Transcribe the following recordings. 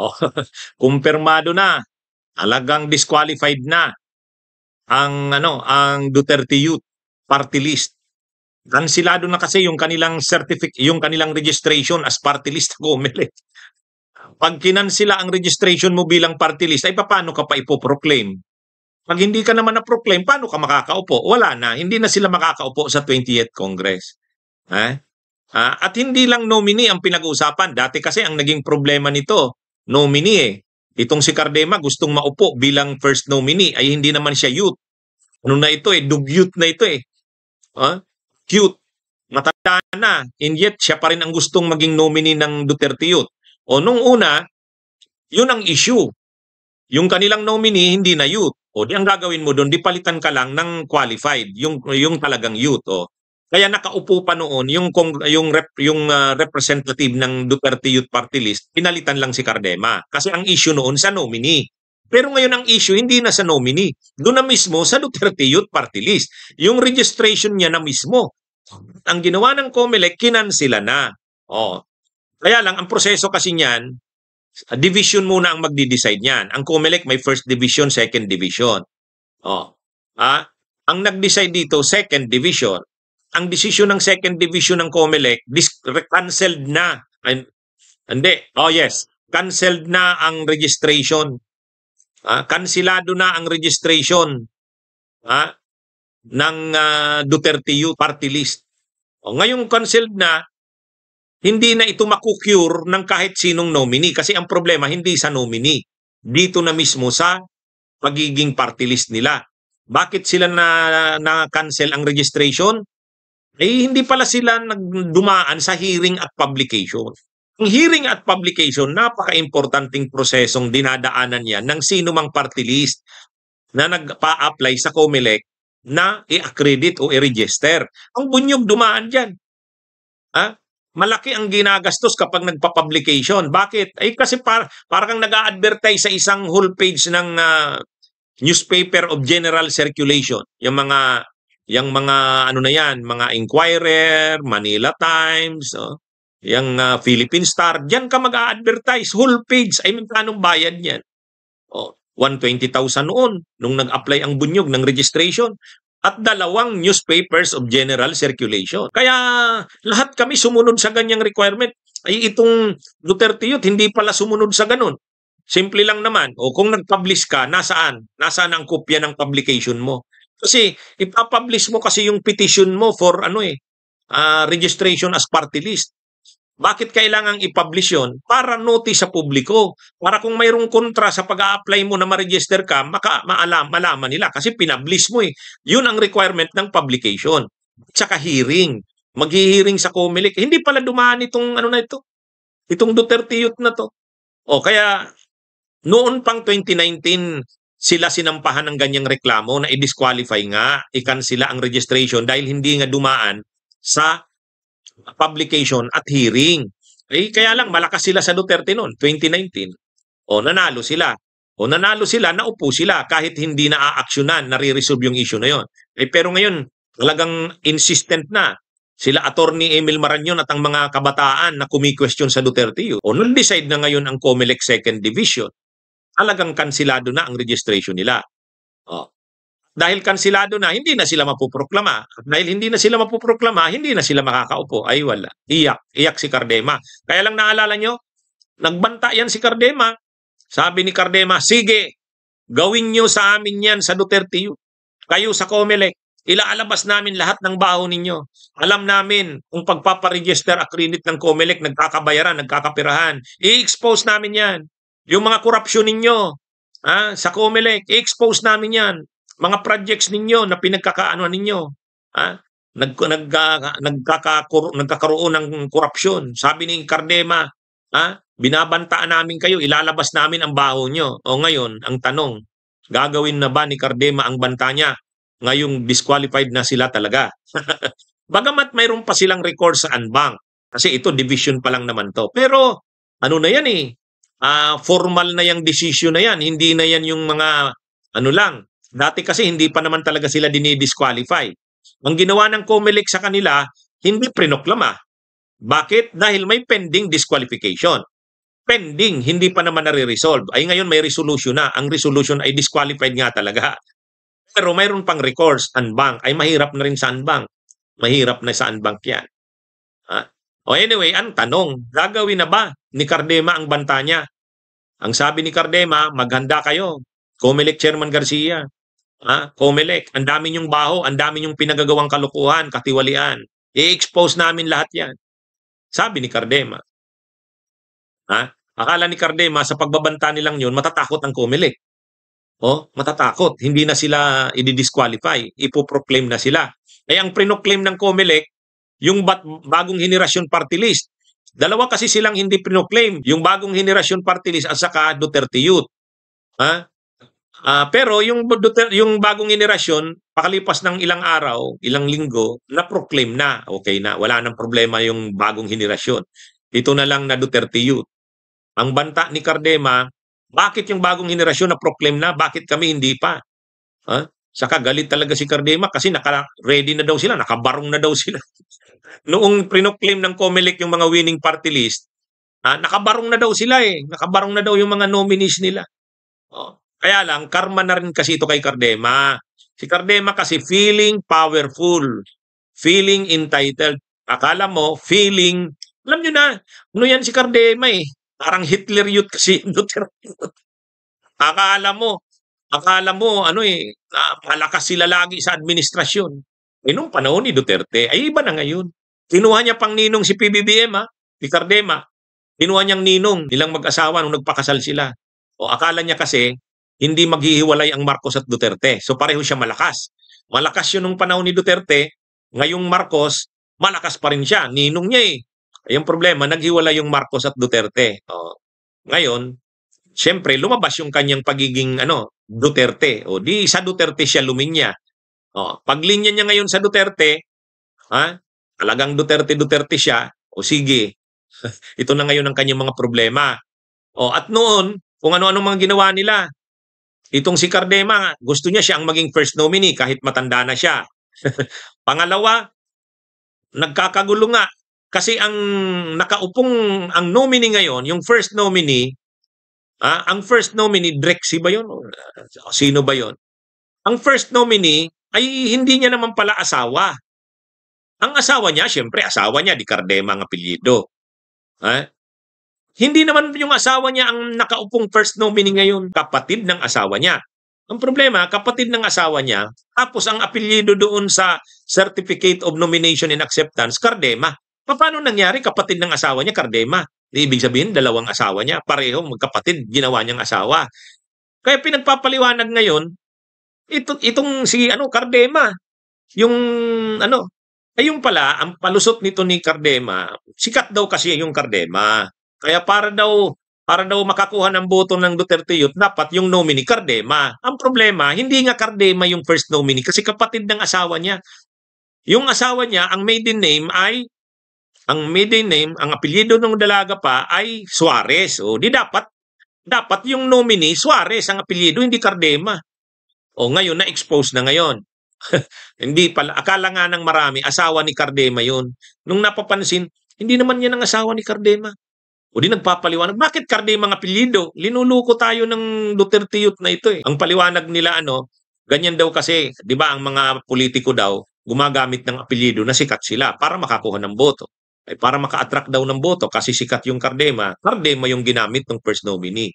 Oh, kumpirmado na, talagang disqualified na ang Duterte Youth Party List. Kansilado na kasi yung kanilang yung kanilang registration as party list ko, Comelec. Pag kinansila ang registration mo bilang party list, ay paano ka pa ipoproclaim? Pag hindi ka naman na-proclaim, paano ka makakaupo? Wala na, hindi na sila makakaupo sa 20th Congress. At hindi lang nominee ang pinag-uusapan. Dati kasi ang naging problema nito, nominee eh. Itong si Cardema gustong maupo bilang first nominee ay hindi naman siya youth. Ano na ito eh, dugyut na ito eh. Cute. Matanda na. And yet, siya pa rin ang gustong maging nominee ng Duterte Youth. O nung una, yun ang issue. Yung kanilang nominee, hindi na youth. O di ang gagawin mo doon, di palitan ka lang ng qualified, yung talagang youth. O. Kaya nakaupo pa noon yung representative ng Duterte Youth Party List, pinalitan lang si Cardema. Kasi ang issue noon sa nominee. Pero ngayon ang issue hindi na sa nominee. Doon na mismo sa Duterte Youth Party List. Yung registration niya na mismo. Ang ginawa ng COMELEC, kinansila na. Oh. Kaya lang, ang proseso kasi niyan, division muna ang magdi-decide niyan. Ang COMELEC may first division, second division. Oh. Ang nag-decide dito, second division. Ang decision ng second division ng COMELEC, canceled na. Hindi. Oh yes. Canceled na ang registration. Kansilado na ang registration ng Duterte Youth Party List. O, ngayong canceled na, hindi na ito makukure ng kahit sinong nominee. Kasi ang problema, hindi sa nominee. Dito na mismo sa pagiging party list nila. Bakit sila na-cancel ang registration? Eh, hindi pala sila nagdumaan sa hearing at publication. Ang hearing at publication, napaka-importanting prosesong dinadaanan yan ng sino mang party list na nagpa-apply sa COMELEC na i-accredit o i-register. Ang bunyog dumaan dyan. Malaki ang ginagastos kapag nagpa-publication. Bakit? Ay kasi parang nag-a-advertise sa isang whole page ng newspaper of general circulation. Yung mga ano na yan, mga Inquirer, Manila Times, yung Philippine Star, diyan ka mag-a-advertise, whole page. Ay magkano bayad niyan? 120,000 noon nung nag-apply ang bunyog ng registration at 2 newspapers of general circulation. Kaya lahat kami sumunod sa ganyang requirement. Ay itong Duterte Youth hindi pala sumunod sa ganun. Simple lang naman. O kung nag-publish ka, nasaan? Nasaan ang kopya ng publication mo? Kasi ipapublish mo kasi yung petition mo for registration as party list. Bakit kailangang i-publish yun? Para notice sa publiko. Para kung mayroong kontra sa pag-a-apply mo na ma-register ka, malaman nila. Kasi pinablish mo eh. Yun ang requirement ng publication. Tsaka hearing. Mag-hearing sa COMELEC. Hindi pala dumaan itong itong Duterte Youth na to. O kaya noon pang 2019, sila sinampahan ng ganyang reklamo na i-disqualify nga, i-cancela ang registration dahil hindi nga dumaan sa publication at hearing. Kaya lang malakas sila sa Duterte noon, 2019. Nanalo sila. Naupo sila kahit hindi na aaksyonan, nare-resolve yung issue na yon. Pero ngayon, talagang insistent na sila Attorney Emil Marañon at ang mga kabataan na kumi-question sa Duterte Youth. Nung-decide na ngayon ang COMELEC Second Division, talagang kansilado na ang registration nila. Dahil kansilado na, hindi na sila mapuproklama. Dahil hindi na sila mapuproklama, hindi na sila makakaupo. Ay wala. Iyak si Cardema. Kaya lang naalala nyo, nagbanta yan si Cardema. Sabi ni Cardema, sige, gawin nyo sa amin yan sa Duterte Youth. Kayo sa COMELEC, ilaalabas namin lahat ng baho ninyo. Alam namin kung pagpaparegister accredit ng COMELEC, nagkakabayaran, nagkakapirahan. I-expose namin yan. Yung mga korupsyon ninyo sa COMELEC, i-expose namin yan. Mga projects ninyo na pinagkakaanoan ninyo, nagkakaroon ng korupsyon. Sabi ni Cardema, binabantaan namin kayo, ilalabas namin ang baho nyo. O ngayon, ang tanong, gagawin na ba ni Cardema ang banta niya? Ngayong disqualified na sila talaga. Bagamat mayroon pa silang record sa Anbang. Kasi ito, division pa lang naman to. Pero, ano na yan formal na yung decision na yan. Hindi na yan yung mga, lang. Dati kasi hindi pa naman talaga sila dinidisqualify. Ang ginawa ng COMELEC sa kanila, hindi prinoklama. Bakit? Dahil may pending disqualification. pending, hindi pa naman nare-resolve. Ay ngayon may resolution na. Ang resolution ay disqualified nga talaga. Pero mayroon pang recourse, unbank. Ay mahirap na rin sa unbank. Mahirap na sa unbank yan. O anyway, ang tanong, gagawin na ba ni Cardema ang banta niya? Ang sabi ni Cardema, maghanda kayo. COMELEC Chairman Garcia. COMELEC, ang dami niyong baho, ang dami niyong pinagagawang kalukuhan, katiwalian. I-expose namin lahat yan. Sabi ni Cardema. Akala ni Cardema sa pagbabanta nilang yun, matatakot ang COMELEC. Matatakot. Hindi na sila i-disqualify. Ipoproclaim na sila. Ang prinoclaim ng COMELEC, yung bagong henerasyon party list. Dalawa kasi silang hindi prinoclaim. Yung bagong henerasyon party list at saka Duterte Youth. Pero yung bagong henerasyon, pakalipas ng ilang araw, ilang linggo, na-proclaim na. Okay na. Wala nang problema yung bagong henerasyon. Ito na lang na Duterte Youth. Ang banta ni Cardema, bakit yung bagong henerasyon na-proclaim na? Bakit kami hindi pa? Saka galit talaga si Cardema kasi naka-ready na daw sila, nakabarong na daw sila. Noong prinoclaim ng COMELEC yung mga winning party list, nakabarong na daw sila eh. Nakabarong na daw yung mga nominees nila. Kaya lang, karma na rin kasi ito kay Cardema. Si Cardema kasi feeling powerful, feeling entitled. Akala mo, feeling, alam nyo na, ano yan si Cardema eh. Parang Hitler Youth kasi Duterte Youth. Akala mo, malakas sila lagi sa administrasyon. Nung panahon ni Duterte, ay iba na ngayon. Kinuha niya pang ninong si PBBM, ni Cardema. Kinuha niyang ninong, nilang mag-asawa nung nagpakasal sila. Akala niya kasi, hindi maghihiwalay ang Marcos at Duterte. So pareho siya malakas. Malakas yun nung panahon ni Duterte, ngayong Marcos, malakas pa rin siya. Ninong niya eh. Yung problema, naghiwalay yung Marcos at Duterte. Ngayon, siyempre, lumabas yung kanyang pagiging Duterte. Di sa Duterte siya luminya. Paglinya niya ngayon sa Duterte, talagang Duterte siya, sige, ito na ngayon ang kanyang mga problema. At noon, kung ano-ano mga ginawa nila, itong si Cardema, gusto niya siya ang maging first nominee kahit matanda na siya. Pangalawa, nagkakagulo nga. Kasi ang nominee ngayon, yung first nominee, ang first nominee, Drexy ba yun? Sino ba yun? Ang first nominee ay hindi niya naman pala asawa. Ang asawa niya, siyempre asawa niya, di Cardema ang apelyido. Hindi naman yung asawa niya ang nakaupong first nominee ngayon, kapatid ng asawa niya. Ang problema, kapatid ng asawa niya, tapos ang apelyido doon sa Certificate of Nomination and Acceptance, Cardema. Paano nangyari kapatid ng asawa niya, Cardema? Ibig sabihin, dalawang asawa niya, pareho magkapatid, ginawa niyang asawa. Kaya pinagpapaliwanag ngayon, itong si Cardema, yung yung pala, ang palusot nito ni Cardema, sikat daw kasi yung Cardema. Kaya para daw makakuha ng boto ng Duterte Youth, dapat yung nominee Cardema. Ang problema, hindi nga Cardema yung first nominee kasi kapatid ng asawa niya. Yung asawa niya, ang maiden name, ang apelyido ng dalaga pa ay Suarez. Di dapat yung nominee, Suarez ang apelyido, hindi Cardema. Ngayon, na-expose na ngayon. Hindi pala, akala nga ng marami, asawa ni Cardema yun. Nung napapansin, hindi naman yan ang asawa ni Cardema. Di nagpapaliwanag, bakit Cardema ang apelyido? Linuluko tayo ng Duterte Youth na ito eh. Ang paliwanag nila, ganyan daw kasi, di ba, ang mga politiko daw, gumagamit ng apelyido na sikat sila para makakuha ng boto. Para maka-attract daw ng boto kasi sikat yung Cardema yung ginamit ng first nominee.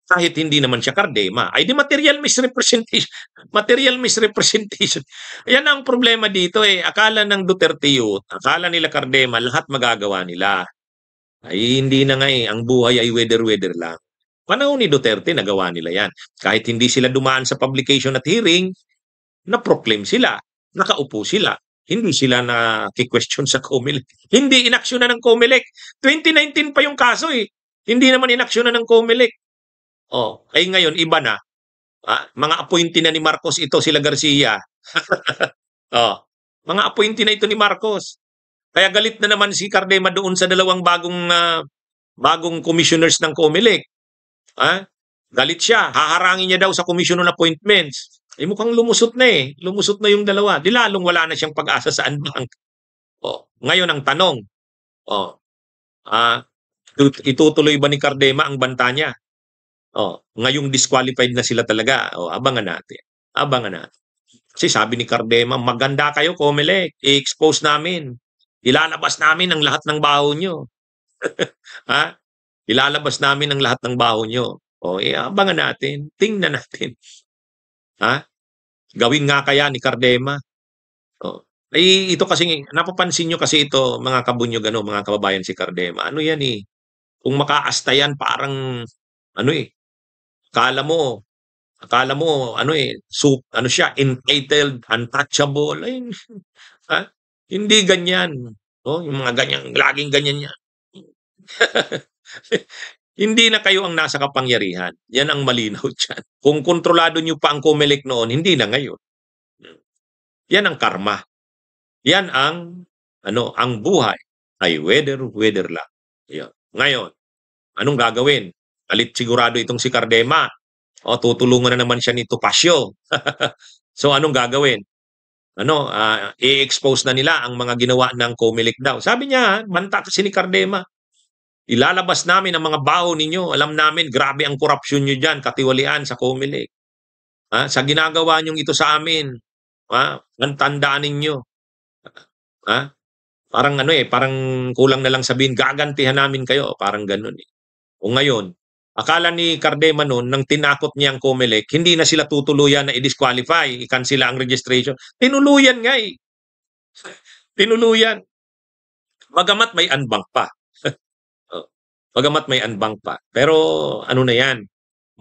Kahit hindi naman siya Cardema, ay di material misrepresentation. Material misrepresentation. Yan ang problema dito eh. Akala ng Duterte Youth, akala nila Cardema, lahat magagawa nila. Ay hindi na nga eh. Ang buhay ay weather-weather lang. Panahon ni Duterte, nagawa nila yan. Kahit hindi sila dumaan sa publication at hearing, na-proclaim sila, nakaupo sila. Hindi sila na-question sa COMELEC. Hindi inaksyonan ng COMELEC. 2019 pa yung kaso eh. Hindi naman inaksyonan ng COMELEC. Ay ngayon, iba na. Mga appointee na ni Marcos ito, sila Garcia. Mga appointee na ito ni Marcos. Kaya galit na naman si Cardema doon sa dalawang bagong commissioners ng COMELEC. Galit siya. Haharangin niya daw sa commission on appointments. Mukhang lumusot na eh. Lumusot na yung dalawa. Di lalong wala na siyang pag-asa sa unbank. Ngayon ang tanong. Itutuloy ba ni Cardema ang banta niya? Ngayong disqualified na sila talaga. Abangan natin. Abangan natin. Kasi sabi ni Cardema, maganda kayo, Comelec. I-expose namin. Ilalabas namin ang lahat ng baho nyo. Ha? Ilalabas namin ang lahat ng baho nyo. Abangan natin. Tingnan natin. Ha? Gawin nga kaya ni Cardema. Ito kasi, napapansin nyo kasi ito, mga kabunyog, mga kababayan, si Cardema. Ano yan eh? Kung makaasta yan, parang, akala mo, siya, entitled, untouchable. Ay, ha? Hindi ganyan. Yung mga ganyan, laging ganyan yan. Hindi na kayo ang nasa kapangyarihan. Yan ang malinaw dyan. Kung kontrolado nyo pa ang Comelec noon, hindi na ngayon. Yan ang karma. Yan ang buhay ay weather lang. Yan. Ngayon, anong gagawin? Alit sigurado itong si Cardema. Tutulungan na naman siya ni Topacio. So anong gagawin? I-expose na nila ang mga ginawa ng Comelec daw. Sabi niya, banta kasi ni Cardema. Ilalabas namin ang mga baho ninyo. Alam namin, grabe ang korupsyon nyo dyan, katiwalian sa Comelec. Sa ginagawa nyong ito sa amin, ang tandaan ninyo. Parang parang kulang na lang sabihin, gagantihan namin kayo. Parang ganun eh. O ngayon, akala ni Cardema noon, nang tinakot niya ang Comelec, hindi na sila tutuluyan na i-disqualify, i-cancela ang registration. Tinuluyan nga eh. Tinuluyan. Bagamat may unbank pa. Bagamat may unbank pa. Pero na yan,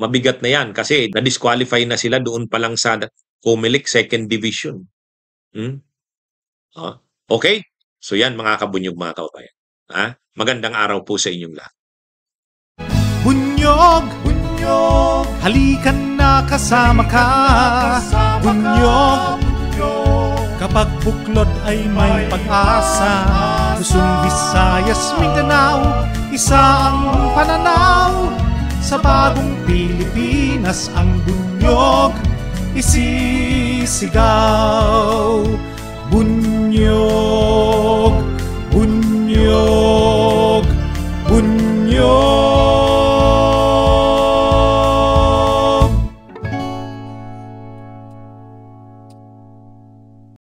mabigat na yan kasi na-disqualify na sila doon pa lang sa Comelec 2nd Division. Okay? So yan mga kabunyog, mga kababayan. Magandang araw po sa inyong lahat. Bunyog, bunyog, halikan na kasama ka. Bunyog, kapag buklod ay may pag-asa. Luzon, Visayas, Mindanao, isa ang pananaw. Sa bagong Pilipinas ang bunyog isisigaw. Bunyog, bunyog, bunyog.